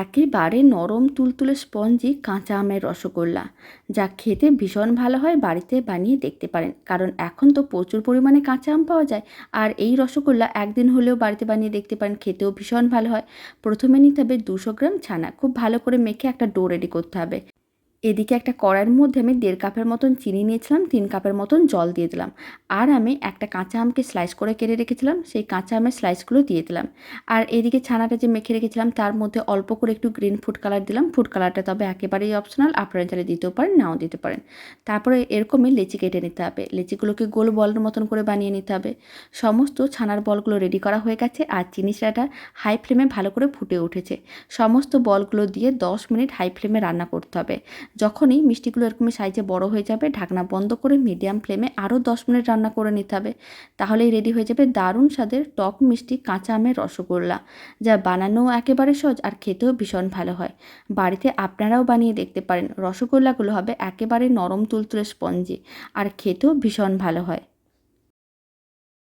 একেবারে নরম তুলতুলে স্পঞ্জি কাঁচা আমের রসগোল্লা, যা খেতে ভীষণ ভালো হয়। বাড়িতে বানিয়ে দেখতে পারেন, কারণ এখন তো প্রচুর পরিমাণে কাঁচা আম পাওয়া যায়। আর এই রসগোল্লা একদিন হলেও বাড়িতে বানিয়ে দেখতে পারেন, খেতেও ভীষণ ভালো হয়। প্রথমে নিতে হবে 200 গ্রাম ছানা, খুব ভালো করে মেখে একটা ডো রেডি করতে হবে। এদিকে একটা কড়াইয়ের মধ্যে আমি 1.5 কাপের মতন চিনি নিয়েছিলাম, 3 কাপের মতন জল দিয়ে দিলাম। আর আমি একটা কাঁচা আমকে স্লাইস করে কেটে রেখেছিলাম, সেই কাঁচা আমের স্লাইসগুলো দিয়ে দিলাম। আর এদিকে ছানাটা যে মেখে রেখেছিলাম তার মধ্যে অল্প করে একটু গ্রিন ফুড কালার দিলাম। ফুড কালারটা তবে একেবারেই অপশনাল, আপনারা চাইলে দিতেও পারেন, নাও দিতে পারেন। তারপরে এরকমই লেচি কেটে নিতে হবে, লেচিগুলোকে গোল বলের মতন করে বানিয়ে নিতে হবে। সমস্ত ছানার বলগুলো রেডি করা হয়ে গেছে, আর চিনি শিরাটা হাই ফ্লেমে ভালো করে ফুটে উঠেছে। সমস্ত বলগুলো দিয়ে 10 মিনিট হাই ফ্লেমে রান্না করতে হবে। যখনই মিষ্টিগুলো এরকমই সাইজে বড় হয়ে যাবে, ঢাকনা বন্ধ করে মিডিয়াম ফ্লেমে আরও 10 মিনিট রান্না করে নিতে হবে। তাহলেই রেডি হয়ে যাবে দারুণ স্বাদের টক মিষ্টি কাঁচা আমের রসগোল্লা, যা বানানোও একেবারে সহজ আর খেতেও ভীষণ ভালো হয়। বাড়িতে আপনারাও বানিয়ে দেখতে পারেন। রসগোল্লাগুলো হবে একেবারে নরম তুলতুলে স্পঞ্জি, আর খেতেও ভীষণ ভালো হয়।